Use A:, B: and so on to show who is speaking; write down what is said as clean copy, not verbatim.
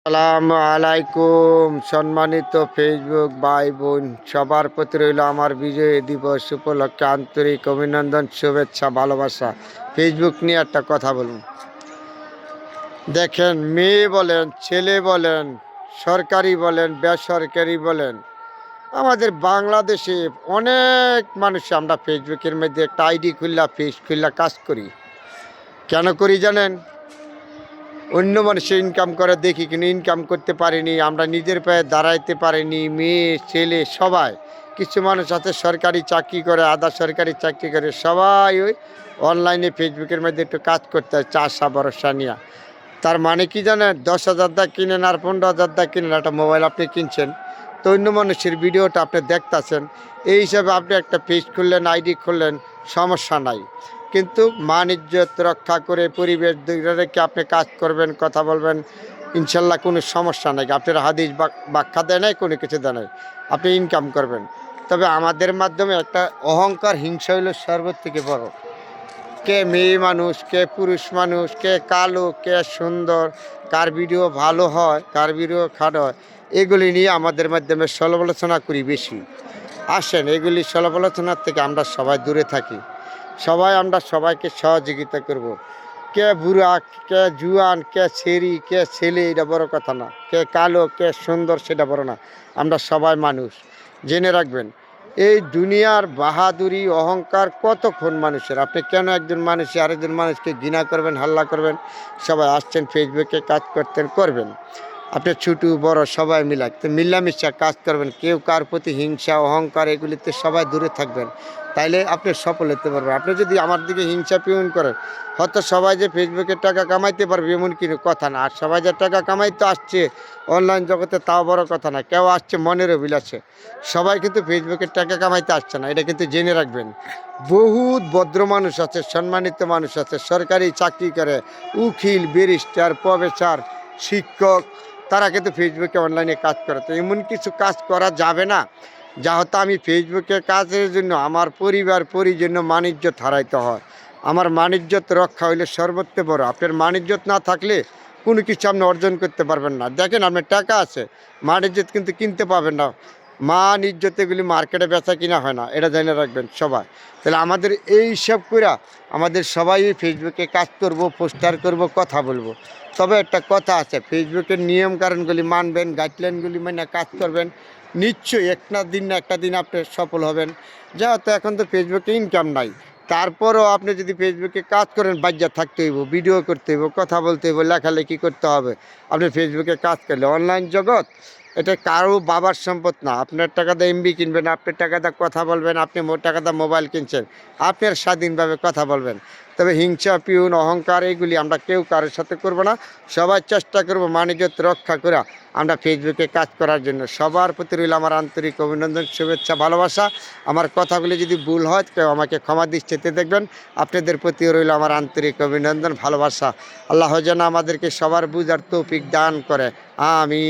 A: আসসালামু আলাইকুম সম্মানিত ফেসবুক ভাই বোন, সবার প্রতি রইল আমার বিজয় দিবস উপলক্ষে আন্তরিক অভিনন্দন, শুভেচ্ছা, ভালোবাসা। ফেসবুক নিয়ে একটা কথা বলুন। দেখেন, মেয়ে বলেন, ছেলে বলেন, সরকারি বলেন, বেসরকারি বলেন, আমাদের বাংলাদেশে অনেক মানুষ আমরা ফেসবুকের মধ্যে একটা আইডি খুললা, পেজ খুললা কাজ করি। কেন করি জানেন? অন্য মানুষে ইনকাম করে দেখি, কিন্তু ইনকাম করতে পারিনি, আমরা নিজের পায়ে দাঁড়াইতে পারিনি। মেয়ে ছেলে সবাই, কিছু মানুষ আছে সরকারি চাকরি করে, আধা সরকারি চাকরি করে, সবাই ওই অনলাইনে ফেসবুকের মধ্যে একটু কাজ করতে হয় আশা ভরসা নিয়ে। তার মানে কি জানেন? 10,000 দা কিনেন আর 15,000 দা কিনেন, একটা মোবাইল আপনি কিনছেন, তো অন্য মানুষের ভিডিওটা আপনি দেখতেছেন, এই হিসাবে আপনি একটা পেজ খুললেন, আইডি খুললেন, সমস্যা নাই। কিন্তু মান ইজ্জত রক্ষা করে পরিবেশ দূরে রেখে আপনি কাজ করবেন, কথা বলবেন, ইনশাল্লাহ কোনো সমস্যা নাই। আপনার হাদিস ব্যাখ্যা দেয় নাই, কোনো কিছু দেয় নাই, আপনি ইনকাম করবেন। তবে আমাদের মাধ্যমে একটা অহংকার, হিংসা হইল সর্বত থেকে বড়। কে মেয়ে মানুষ, কে পুরুষ মানুষ, কে কালো, কে সুন্দর, কার ভিডিও ভালো হয়, কার ভিডিও খারাপ হয়, এগুলি নিয়ে আমাদের মাধ্যমে সমালোচনা করি বেশি। আসেন, এগুলি সমালোচনার থেকে আমরা সবাই দূরে থাকি। আমরা সবাইকে সহযোগিতা করব। কে বুড়া, কে জুয়ান, কে ছেড়ি, কে ছেলে, এটা বড় কথা না। কে কালো, কে সুন্দর, সেটা বড় না। আমরা সবাই মানুষ। জেনে রাখবেন, এই দুনিয়ার বাহাদুরি অহংকার কতক্ষণ মানুষের। আপনি কেন একজন মানুষ আরেকজন মানুষকে ঘৃণা করবেন, হাল্লা করবেন? সবাই আসছেন ফেসবুকে কাজ করবেন, আপনি ছোটো বড় সবাই মিলামিশা কাজ করবেন। কেউ কার প্রতি হিংসা অহংকার এগুলিতে সবাই দূরে থাকবেন, তাইলে আপনি সফল হতে পারবেন। আপনি যদি আমার দিকে হিংসা পিউন করেন, হয়তো সবাই যে ফেসবুকে টাকা কামাইতে পারবে এমন কোনো কথা না। আর সবাই যে টাকা কামাইতে আসছে অনলাইন জগতে, তাও বড় কথা না। কেউ আসছে মনের অভিলাষে, সবাই কিন্তু ফেসবুকে টাকা কামাইতে আসছে না, এটা কিন্তু জেনে রাখবেন। বহুত ভদ্র মানুষ আছে, সম্মানিত মানুষ আছে, সরকারি চাকরি করে, উকিল, ব্যারিস্টার, প্রফেসর, শিক্ষক, তারা কিন্তু ফেসবুকে অনলাইনে কাজ করে। তো এমন কিছু কাজ করা যাবে না যা হয়তো আমি ফেসবুকে কাজের জন্য আমার পরিবার পরিজন্য মানিজ্যত হারাইতে হয়। আমার মানিজ্যত রক্ষা হইলে সর্বোচ্চ বড়। আপনার মানিজ্যত না থাকলে কোনো কিছু আপনি অর্জন করতে পারবেন না। দেখেন, আপনার টাকা আছে, মানিজ্যত কিন্তু কিনতে পাবেন না। মান ইজ্জত এগুলি মার্কেটে বেচা কিনা হয় না, এটা জেনে রাখবেন সবাই। তাহলে আমাদের এই সব করে আমাদের সবাই ফেসবুকে কাজ করব, পোস্টার করব, কথা বলবো। তবে একটা কথা আছে, ফেসবুকের নিয়ম কারণগুলি মানবেন, গাইডলাইনগুলি মানে কাজ করবেন, নিশ্চয়ই একটা দিন না একটা দিন আপনি সফল হবেন। যেহেতু এখন তো ফেসবুকে ইনকাম নাই, তারপরও আপনি যদি ফেসবুকে কাজ করেন, বাজ্যা থাকতে হইব, ভিডিও করতে হইব, কথা বলতে হইব, লেখালেখি করতে হবে। আপনি ফেসবুকে কাজ করলে অনলাইন জগৎ এটা কারো বাবার সম্পদ না। আপনার টাকা দিয়ে এমবি কিনবেন, আপনার টাকা দিয়ে কথা বলবেন, আপনি টাকা দিয়ে মোবাইল কিনছেন, আপনার স্বাধীনভাবে কথা বলবেন। তবে হিংসা পিউন অহংকার এগুলি আমরা কেউ কারোর সাথে করব না। সবাই চেষ্টা করব মানিজ্যত রক্ষা করে আমরা ফেসবুকে কাজ করার জন্য। সবার প্রতি রইল আমার আন্তরিক অভিনন্দন, শুভেচ্ছা, ভালোবাসা। আমার কথাগুলি যদি ভুল হয় কেউ আমাকে ক্ষমা দৃষ্টিতে দেখবেন। আপনাদের প্রতিও রইল আমার আন্তরিক অভিনন্দন, ভালোবাসা। আল্লাহ যেন আমাদেরকে সবার বুঝার তৌফিক দান করে। আমিন।